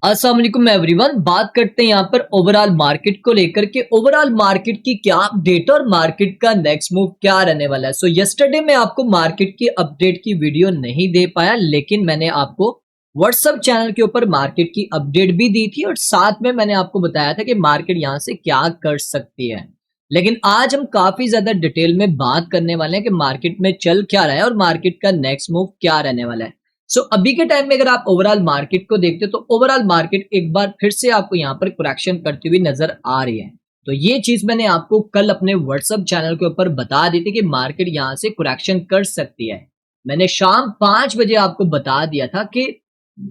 अस्सलाम वालेकुम एवरीवन। बात करते हैं यहाँ पर ओवरऑल मार्केट को लेकर के ओवरऑल मार्केट की क्या अपडेट और मार्केट का नेक्स्ट मूव क्या रहने वाला है। सो यस्टरडे मैं आपको मार्केट की अपडेट की वीडियो नहीं दे पाया, लेकिन मैंने आपको व्हाट्सएप चैनल के ऊपर मार्केट की अपडेट भी दी थी और साथ में मैंने आपको बताया था कि मार्केट यहाँ से क्या कर सकती है। लेकिन आज हम काफी ज्यादा डिटेल में बात करने वाले हैं कि मार्केट में चल क्या रहा है और मार्केट का नेक्स्ट मूव क्या रहने वाला है। अभी के टाइम में अगर आप ओवरऑल मार्केट को देखते हो तो ओवरऑल मार्केट एक बार फिर से आपको यहाँ पर करेक्शन करती हुई नजर आ रही है। तो ये चीज मैंने आपको कल अपने व्हाट्सएप चैनल के ऊपर बता दी थी कि मार्केट यहाँ से करेक्शन कर सकती है। मैंने शाम 5 बजे आपको बता दिया था कि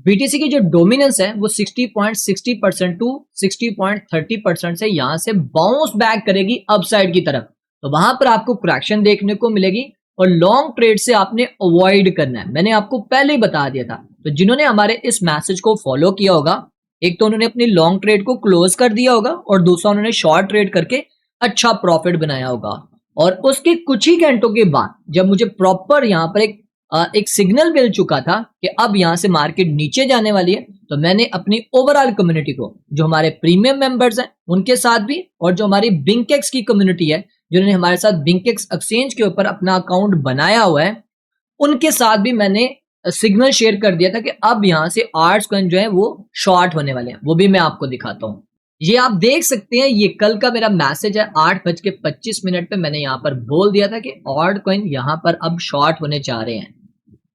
बीटीसी की जो डोमिनेंस है वो 60.60% टू 60.30% से यहाँ से बाउंस बैक करेगी अपसाइड की तरफ। तो वहां पर आपको करेक्शन देखने को मिलेगी और लॉन्ग ट्रेड से आपने अवॉइड करना है। मैंने आपको पहले ही बता दिया था। तो जिन्होंने हमारे इस मैसेज को फॉलो किया होगा, एक तो उन्होंने अपनी लॉन्ग ट्रेड को क्लोज कर दिया होगा और दूसरा उन्होंने शॉर्ट ट्रेड करके अच्छा प्रॉफिट बनाया होगा। और उसके कुछ ही घंटों के बाद जब मुझे प्रॉपर यहाँ पर एक सिग्नल मिल चुका था कि अब यहाँ से मार्केट नीचे जाने वाली है, तो मैंने अपनी ओवरऑल कम्युनिटी को, जो हमारे प्रीमियम मेंबर्स हैं उनके साथ भी, और जो हमारी बिंकेक्स की कम्युनिटी है जिन्होंने हमारे साथ बिंकेक्स एक्सचेंज के ऊपर अपना अकाउंट बनाया हुआ है, उनके साथ भी मैंने सिग्नल शेयर कर दिया था कि अब यहां से आर्ट्स कॉइन जो है वो शॉर्ट होने वाले हैं। वो भी मैं आपको दिखाता हूं। ये आप देख सकते हैं, ये कल का मेरा मैसेज है। 8:25 पे मैंने यहां पर बोल दिया था कि आर्ट कॉइन यहां पर अब शॉर्ट होने जा रहे हैं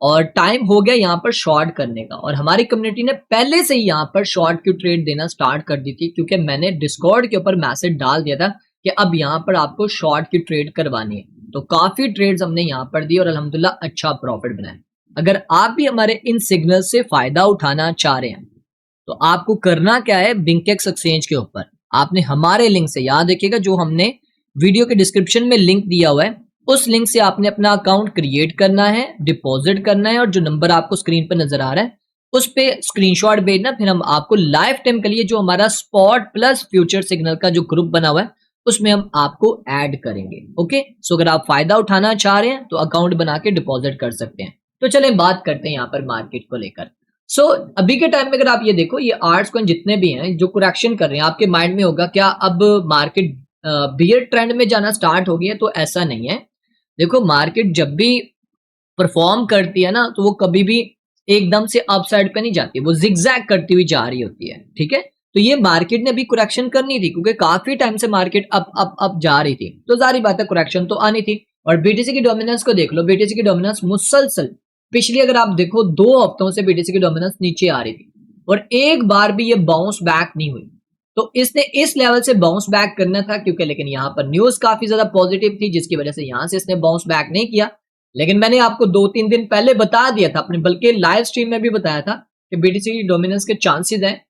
और टाइम हो गया यहाँ पर शॉर्ट करने का। और हमारी कम्युनिटी ने पहले से ही यहाँ पर शॉर्ट की ट्रेड देना स्टार्ट कर दी थी, क्योंकि मैंने डिस्कॉर्ड के ऊपर मैसेज डाल दिया था कि अब यहाँ पर आपको शॉर्ट की ट्रेड करवानी है। तो काफी ट्रेड्स हमने यहाँ पर दी और अल्हम्दुलिल्लाह अच्छा प्रॉफिट बनाया। अगर आप भी हमारे इन सिग्नल से फायदा उठाना चाह रहे हैं तो आपको करना क्या है, बिंकेक्स एक्सचेंज के ऊपर आपने हमारे लिंक से, याद रखिएगा जो हमने वीडियो के डिस्क्रिप्शन में लिंक दिया हुआ है, उस लिंक से आपने अपना अकाउंट क्रिएट करना है, डिपॉजिट करना है और जो नंबर आपको स्क्रीन पर नजर आ रहा है उस पे स्क्रीनशॉट भेजना। फिर हम आपको लाइफ टाइम के लिए जो हमारा स्पॉट प्लस फ्यूचर सिग्नल का जो ग्रुप बना हुआ है उसमें हम आपको ऐड करेंगे। ओके, सो अगर आप फायदा उठाना चाह रहे हैं तो अकाउंट बना के डिपॉजिट कर सकते हैं। तो चलें बात करते हैं यहाँ पर मार्केट को लेकर। अभी के टाइम में अगर आप ये देखो, ये आर्ट्स कॉइन जितने भी हैं जो करेक्शन कर रहे हैं, आपके माइंड में होगा क्या अब मार्केट बियर ट्रेंड में जाना स्टार्ट हो गई है? तो ऐसा नहीं है। देखो, मार्केट जब भी परफॉर्म करती है ना तो वो कभी भी एकदम से अपसाइड पे नहीं जाती, वो जिगजैग करती हुई जा रही होती है। ठीक है, तो ये मार्केट ने भी करेक्शन करनी थी क्योंकि काफी टाइम से मार्केट अप जा रही थी, तो जारी बात है करेक्शन तो आनी थी। और बीटीसी की डोमिनेंस को देख लो, बीटीसी की डोमिनेंस मुसलसल पिछली अगर आप देखो 2 हफ्तों से बीटीसी की डोमिनेंस नीचे आ रही थी और एक बार भी ये बाउंस बैक नहीं हुई। तो इसने इस लेवल से बाउंस बैक करना था क्योंकि, लेकिन यहाँ पर न्यूज काफी ज्यादा पॉजिटिव थी जिसकी वजह से यहाँ से इसने बाउंस बैक नहीं किया। लेकिन मैंने आपको 2-3 दिन पहले बता दिया था, अपने बल्कि लाइव स्ट्रीम में भी बताया था कि बीटीसी की डोमिनेंस के चांसेस हैं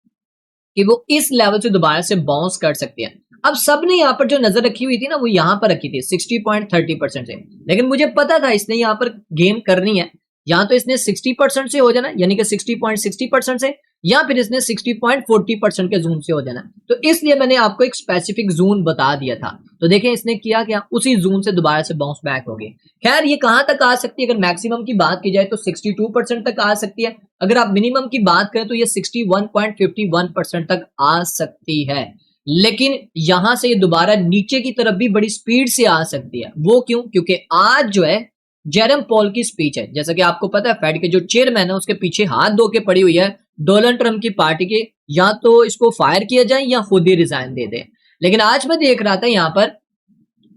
कि वो इस लेवल से दोबारा से बाउंस कर सकती है। अब सबने यहाँ पर जो नजर रखी हुई थी ना वो यहाँ पर रखी थी 60.30% से, लेकिन मुझे पता था इसने यहाँ पर गेम करनी है। या तो इसने 60% से हो जाना, यानी कि 60.60% से, या फिर इसने 60.40% के जोन से हो जाना। तो इसलिए मैंने आपको एक स्पेसिफिक जोन बता दिया था। तो देखें इसने किया क्या, उसी जोन से दोबारा से बाउंस बैक हो गई। खैर ये कहां तक आ सकती है, अगर मैक्सिमम की बात की जाए तो 62% तक आ सकती है। अगर आप मिनिमम की बात करें तो ये 61.51% तक आ सकती है। लेकिन यहां से ये दोबारा नीचे की तरफ भी बड़ी स्पीड से आ सकती है। वो क्यों? क्योंकि आज जो है जेरम पॉल की स्पीच है। जैसा कि आपको पता है फेड के जो चेयरमैन है उसके पीछे हाथ धो के पड़ी हुई है डोनाल्ड ट्रंप की पार्टी के, या तो इसको फायर किया जाए या खुद ही रिजाइन दे दे। लेकिन आज मैं देख रहा था यहाँ पर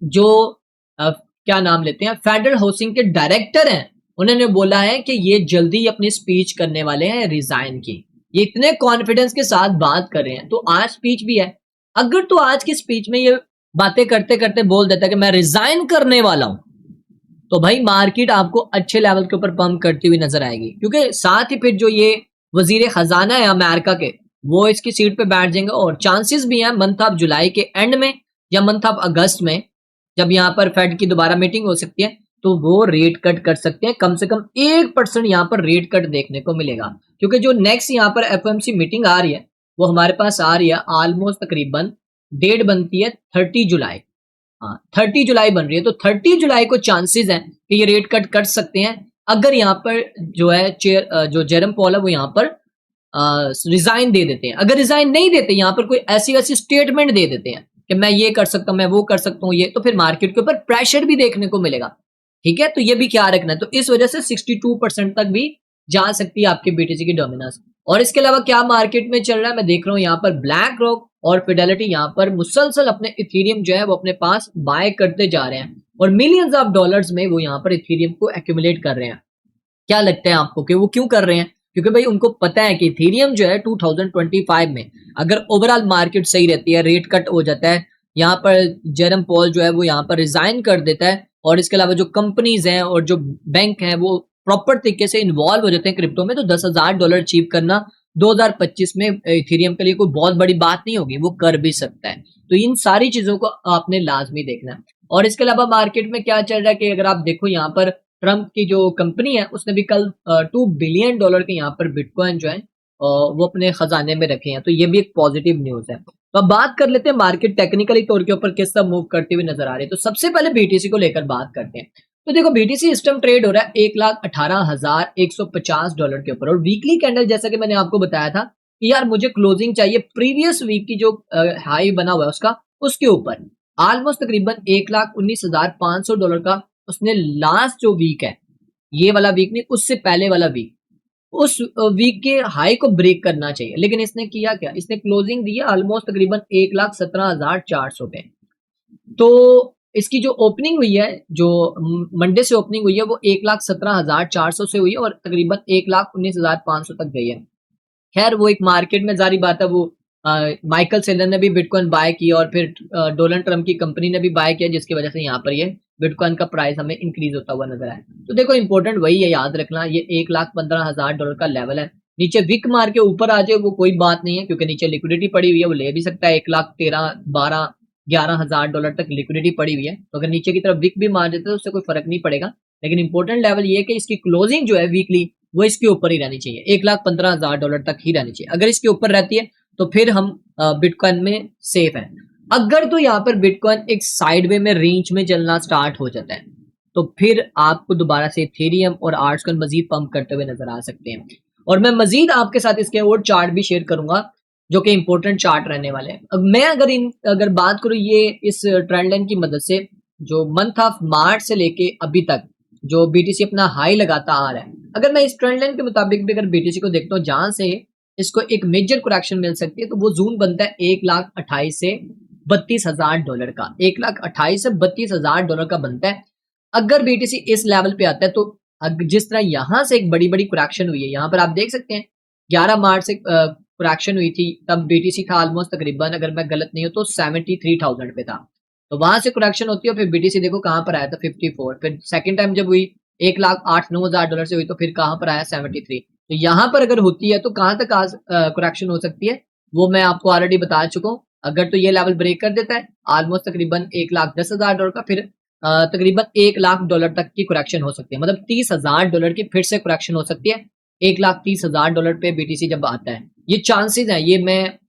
जो क्या नाम लेते हैं, फेडरल हाउसिंग के डायरेक्टर हैं, उन्होंने बोला है कि ये जल्दी अपनी स्पीच करने वाले हैं रिजाइन की। ये इतने कॉन्फिडेंस के साथ बात कर रहे हैं, तो आज स्पीच भी है। अगर तो आज की स्पीच में ये बातें करते करते बोल देता कि मैं रिजाइन करने वाला हूं, तो भाई मार्केट आपको अच्छे लेवल के ऊपर पंप करती हुई नजर आएगी। क्योंकि साथ ही फिर जो ये वजीर खजाना है अमेरिका के, वो इसकी सीट पे बैठ जाएंगे और चांसेस भी हैं मंथ ऑफ जुलाई के एंड में या मंथ ऑफ अगस्त में, जब यहाँ पर फेड की दोबारा मीटिंग हो सकती है, तो वो रेट कट कर सकते हैं। कम से कम 1% यहाँ पर रेट कट देखने को मिलेगा। क्योंकि जो नेक्स्ट यहाँ पर एफओएमसी मीटिंग आ रही है वो हमारे पास आ रही है ऑलमोस्ट, तकरीबन डेट बनती है 30 जुलाई। हाँ, 30 जुलाई बन रही है। तो 30 जुलाई को चांसेस हैं कि ये रेट कट कर सकते हैं, अगर यहाँ पर जो है जो जेरम पॉल है वो यहाँ पर रिजाइन दे देते हैं। अगर रिजाइन नहीं देते, यहाँ पर कोई ऐसी वैसी स्टेटमेंट दे देते हैं कि मैं ये कर सकता हूँ, मैं वो कर सकता हूँ, ये तो फिर मार्केट के ऊपर प्रेशर भी देखने को मिलेगा। ठीक है, तो ये भी क्या रखना है। तो इस वजह से 62% तक भी जा सकती है आपकी बीटीसी की डोमिनेंस। और इसके अलावा क्या मार्केट में चल रहा है, मैं देख रहा हूँ यहाँ पर ब्लैक रॉक और फिडेलिटी यहाँ पर मुसलसल अपने इथेरियम जो है वो अपने पास बाय करते जा रहे हैं और मिलियंस ऑफ डॉलर्स में वो यहाँ पर इथेरियम को एक्यूमुलेट कर रहे हैं। क्या लगता है आपको कि वो क्यों कर रहे हैं? क्योंकि भाई उनको पता है कि इथेरियम जो है 2025 में अगर ओवरऑल मार्केट सही रहती है, रेट कट हो जाता है, यहाँ पर जेरम पॉल जो है वो यहाँ पर रिजाइन कर देता है और इसके अलावा जो कंपनीज हैं और जो बैंक हैं वो प्रॉपर तरीके से इन्वॉल्व हो जाते हैं क्रिप्टो में, तो $10,000 अचीव करना 2025 में इथेरियम के लिए कोई बहुत बड़ी बात नहीं होगी, वो कर भी सकता है। तो इन सारी चीजों को आपने लाजमी देखना है। और इसके अलावा मार्केट में क्या चल रहा है कि अगर आप देखो यहाँ पर ट्रम्प की जो कंपनी है उसने भी कल $2 बिलियन के यहाँ पर बिटकॉइन जो है वो अपने खजाने में रखे हैं, तो ये भी एक पॉजिटिव न्यूज है। तो अब बात कर लेते हैं मार्केट टेक्निकली तौर के ऊपर किस तरह मूव करते हुए नजर आ रही है। तो सबसे पहले बीटीसी को लेकर बात करते हैं। तो देखो बीटीसी इस टाइम ट्रेड हो रहा है $1,18,150 के ऊपर और वीकली कैंडल जैसा कि मैंने आपको बताया था कि यार मुझे क्लोजिंग चाहिए प्रीवियस वीक की जो हाई बना हुआ है उसका, उसके ऊपर ऑलमोस्ट तकरीबन $1,19,500 का उसने लास्ट जो वीक है, ये वाला वीक नहीं, उससे पहले वाला वीक, उस वीक के हाई को ब्रेक करना चाहिए। लेकिन इसने किया क्या, इसने क्लोजिंग दी है ऑलमोस्ट तकरीबन 1,17,400 पे। तो इसकी जो ओपनिंग हुई है, जो मंडे से ओपनिंग हुई है, वो 1,17,400 से हुई है और तकरीबन 1,19,500 तक गई है। खैर वो एक मार्केट में जारी बात है, वो माइकल सेलर ने भी बिटकॉइन बाय किया और फिर डोनाल्ड ट्रम्प की कंपनी ने भी बाय किया, जिसकी वजह से यहाँ पर ये बिटकॉइन का प्राइस हमें इंक्रीज होता हुआ नजर आया। तो देखो इंपॉर्टेंट वही है, याद रखना, ये $1,15,000 का लेवल है। नीचे विक मार के ऊपर आ जाए वो कोई बात नहीं है, क्योंकि नीचे लिक्विडिटी पड़ी हुई है, वो ले भी सकता है। 1,13,000, 12,000, $11,000 तक लिक्विडिटी पड़ी हुई है, तो अगर नीचे की तरफ विक भी मार देते तो उससे कोई फर्क नहीं पड़ेगा। लेकिन इंपॉर्टेंट लेवल ये है कि इसकी क्लोजिंग जो है वीकली वो इसके ऊपर ही रहनी चाहिए, $1,15,000 तक ही रहनी चाहिए। अगर इसके ऊपर रहती है तो फिर हम बिटकॉइन में सेफ हैं। अगर तो यहाँ पर बिटकॉइन एक साइडवे में रेंज में चलना स्टार्ट हो जाता है तो फिर आपको दोबारा से इथेरियम और आर्ट्स को मजीद पंप करते हुए नजर आ सकते हैं। और मैं मजीद आपके साथ इसके और चार्ट भी शेयर करूंगा जो कि इंपॉर्टेंट चार्ट रहने वाले हैं। अब मैं अगर बात करूं ये इस ट्रेंड लाइन की मदद से, जो मंथ ऑफ मार्च से लेके अभी तक जो बीटीसी अपना हाई लगाता आ रहा है, अगर मैं इस ट्रेंड लाइन के मुताबिक भी अगर बीटीसी को देखता हूँ जहां से इसको एक मेजर करेक्शन मिल सकती है, तो वो जोन बनता है 1,28,000 से $32,000 का। 1,28,000 से $32,000 का बनता है। अगर बीटीसी इस लेवल पे आता है तो जिस तरह यहां से एक बड़ी बड़ी करेक्शन हुई है, यहाँ पर आप देख सकते हैं 11 मार्च से करेक्शन हुई थी, तब बीटीसी था ऑलमोस्ट तकरीबन, अगर मैं गलत नहीं हूं तो 73,000 पे था। तो वहां से करेक्शन होती है, फिर बीटीसी देखो कहां पर आया था 54, फिर सेकंड टाइम जब हुई $1,08,9,000 से हुई तो फिर कहां पर आया 73। तो यहां पर अगर होती है तो कहां तक करेक्शन हो सकती है वो मैं आपको ऑलरेडी बता चुका हूँ। अगर तो ये लेवल ब्रेक कर देता है ऑलमोस्ट तकरीबन $1,10,000 का, फिर तकरीबन $1,00,000 तक की करेक्शन हो सकती है, मतलब $30,000 की फिर से करेक्शन हो सकती है $1,30,000 पे बीटीसी जब आता है। ये चांसेस है, ये मैं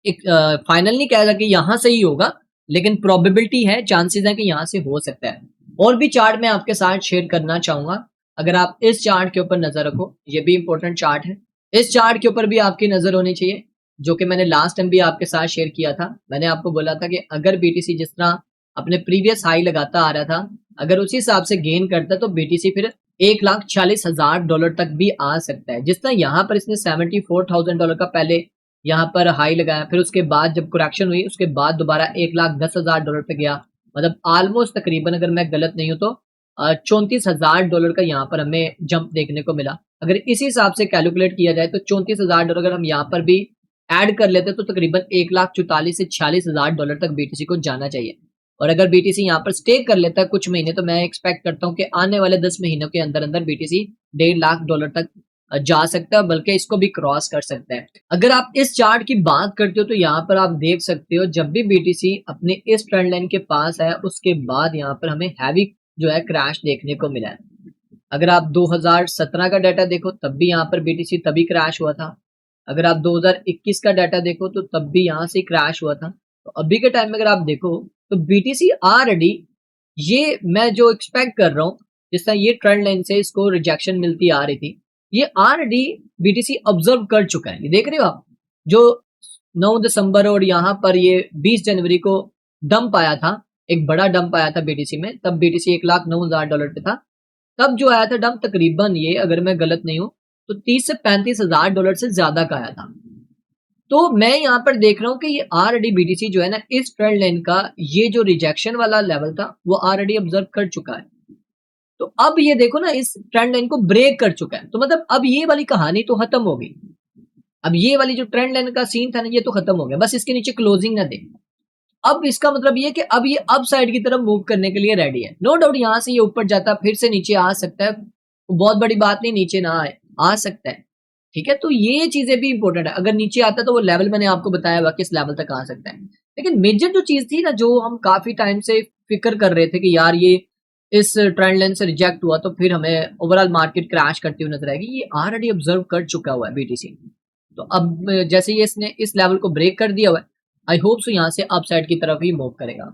एक फाइनल नहीं कह रहा कि यहां से ही होगा, लेकिन प्रोबेबिलिटी है, चांसेस है कि यहां से हो सकता है। और भी चार्ट मैं आपके साथ शेयर करना चाहूंगा। अगर आप इस चार्ट के ऊपर नजर रखो, ये भी इंपॉर्टेंट चार्ट है, इस चार्ट के ऊपर भी आपकी नजर होनी चाहिए, जो कि मैंने लास्ट टाइम भी आपके साथ शेयर किया था। मैंने आपको बोला था कि अगर बीटीसी जिस तरह अपने प्रीवियस हाई लगाता आ रहा था, अगर उसी हिसाब से गेन करता तो बीटीसी फिर $1,40,000 तक भी आ सकता है। जिस तरह यहाँ पर इसने $74,000 का पहले यहाँ पर हाई लगाया, फिर उसके बाद जब करेक्शन हुई उसके बाद दोबारा $1,10,000 पे गया, मतलब ऑलमोस्ट तकरीबन अगर मैं गलत नहीं हूं तो $34,000 का यहाँ पर हमें जंप देखने को मिला। अगर इसी हिसाब से कैलकुलेट किया जाए तो $34,000 अगर हम यहाँ पर भी ऐड कर लेते तो तकरीबन 1,44,000 से $46,000 तक बीटीसी को जाना चाहिए। और अगर बीटीसी यहाँ पर स्टे कर लेता है कुछ महीने, तो मैं एक्सपेक्ट करता हूँ कि आने वाले 10 महीनों के अंदर अंदर बीटीसी $1,50,000 तक जा सकता है, बल्कि इसको भी क्रॉस कर सकता है। अगर आप इस चार्ट की बात करते हो तो यहाँ पर आप देख सकते हो जब भी बीटीसी अपने इस ट्रेंड लाइन के पास है उसके बाद यहाँ पर हमें हैवी जो है क्रैश देखने को मिला है। अगर आप 2017 का डाटा देखो तब भी यहाँ पर बीटीसी तभी क्रैश हुआ था। अगर आप 2021 का डाटा देखो तो तब भी यहाँ से क्रैश हुआ था। तो अभी के टाइम में अगर आप देखो तो बीटीसी ऑलरेडी, ये मैं जो एक्सपेक्ट कर रहा हूँ, जिस तरह ये ट्रेंड लाइन से इसको रिजेक्शन मिलती आ रही थी, ये ऑलरेडी बीटीसी ऑब्जर्व कर चुका है। ये देख रहे हो आप, जो 9 दिसंबर और यहाँ पर ये 20 जनवरी को डंप आया था, एक बड़ा डंप आया था बीटीसी में, तब बीटीसी $1,09,000 पे था। तब जो आया था डंप तकरीबन ये, अगर मैं गलत नहीं हूं तो 30 से $35,000 से ज्यादा का आया था। तो मैं यहाँ पर देख रहा हूँ कि ये ऑलरेडी बीटीसी जो है ना, इस ट्रेंड लाइन का ये जो रिजेक्शन वाला लेवल था वो ऑलरेडी ऑब्जर्व कर चुका है। तो अब ये देखो ना, इस ट्रेंड लाइन को ब्रेक कर चुका है, तो मतलब अब ये वाली कहानी तो खत्म हो गई। अब ये वाली जो ट्रेंड लाइन का सीन था ना, ये तो खत्म हो गया, बस इसके नीचे क्लोजिंग ना दे। अब इसका मतलब ये कि अब ये अप साइड की तरफ मूव करने के लिए रेडी है। नो डाउट यहाँ से ये ऊपर जाता, फिर से नीचे आ सकता है, बहुत बड़ी बात नहीं, नीचे ना आए, आ सकता है, ठीक है। तो ये चीजें भी इंपॉर्टेंट है, अगर नीचे आता तो वो लेवल मैंने आपको बताया हुआ किस लेवल तक आ सकता है। लेकिन मेजर जो चीज थी ना, जो हम काफी टाइम से फिक्र कर रहे थे कि यार ये इस ट्रेंड लाइन से रिजेक्ट हुआ तो फिर हमें ओवरऑल मार्केट क्रैश करती हुई नजर आएगी, ये ऑलरेडी ऑब्जर्व कर चुका हुआ है बीटीसी। तो अब जैसे ये इसने इस लेवल को ब्रेक कर दिया हुआ है, आई होप सो यहाँ से अपसाइड की तरफ ही मूव करेगा।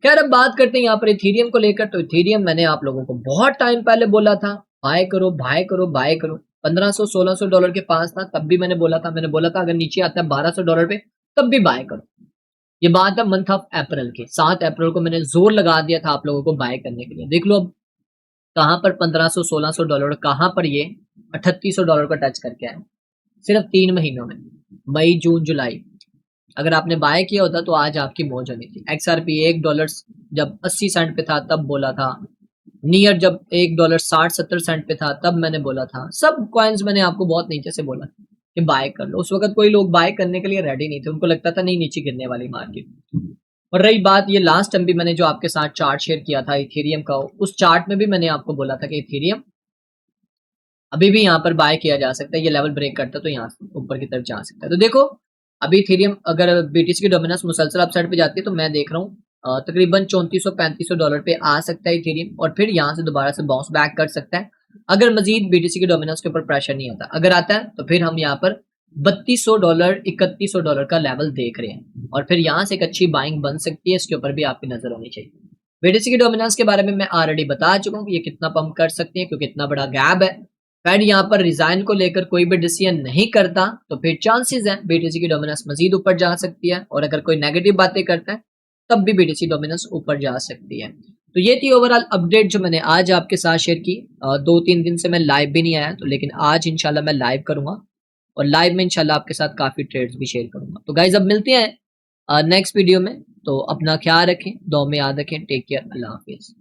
खैर अब बात करते हैं यहाँ पर इथेरियम को लेकर। तो इथेरियम मैंने आप लोगों को बहुत टाइम पहले बोला था बाय करो बाय करो बाय करो, $1,500-1600 के पास था, तब भी मैंने बोला था अगर नीचे आता है $1,200 पे तब भी बाय करो। ये बात है मंथ ऑफ अप्रैल की, 7 अप्रैल को मैंने जोर लगा दिया था आप लोगों को बाय करने के लिए। देख लो अब कहां पर $1,500-1600, कहां पर ये $3,800 का टच करके आए सिर्फ 3 महीनों में, मई जून जुलाई। अगर आपने बाय किया होता तो आज आपकी मौज होनी थी। XRP $1 जब 80 सेंट पे था तब बोला था, नियर जब $1 60-70 सेंट पे था तब मैंने बोला था, सब कॉइन्स मैंने आपको बहुत नीचे से बोला कि बाय कर लो। उस वक्त कोई लोग बाय करने के लिए रेडी नहीं थे, उनको लगता था नहीं नीचे गिरने वाली मार्केट। और रही बात ये लास्ट टाइम भी मैंने जो आपके साथ चार्ट शेयर किया था इथेरियम का, उस चार्ट में भी मैंने आपको बोला था कि इथेरियम अभी भी यहाँ पर बाय किया जा सकता है, ये लेवल ब्रेक करता है तो यहाँ ऊपर की तरफ जा सकता है। तो देखो अभी इथेरियम अगर बीटीसी की डोमिनेंस मुसलसल अपसाइड पे जाती है तो मैं देख रहा हूँ तकरीबन $3400-3500 पे आ सकता है इथेरियम, और फिर यहाँ से दोबारा से बाउंस बैक कर सकता है अगर मजीद बीटीसी की डोमिनेंस के ऊपर प्रेशर नहीं आता। अगर आता है तो फिर हम यहाँ पर $3200 $3100 का लेवल देख रहे हैं, और फिर यहाँ से एक अच्छी बाइंग बन सकती है, इसके ऊपर भी आपकी नजर होनी चाहिए। बीटीसी की डोमिनेंस के बारे में मैं ऑलरेडी बता चुका हूँ कि ये कितना पंप कर सकती है, क्योंकि इतना बड़ा गैप है। फेड यहाँ पर रिजाइन को लेकर कोई भी डिसीजन नहीं करता तो फिर चांसेस हैं बीटीसी की डोमिनेंस मजीद ऊपर जा सकती है, और अगर कोई नेगेटिव बातें करता है तब भी बीटीसी डोमिनेंस ऊपर जा सकती है। तो ये थी ओवरऑल अपडेट जो मैंने आज आपके साथ शेयर की। 2-3 दिन से मैं लाइव भी नहीं आया, तो लेकिन आज इंशाल्लाह मैं लाइव करूंगा, और लाइव में इंशाल्लाह आपके साथ काफी ट्रेड्स भी शेयर करूंगा। तो गाइज अब मिलते हैं नेक्स्ट वीडियो में, तो अपना ख्याल रखें, दुआ में याद रखें, टेक केयर, अल्लाह हाफिज।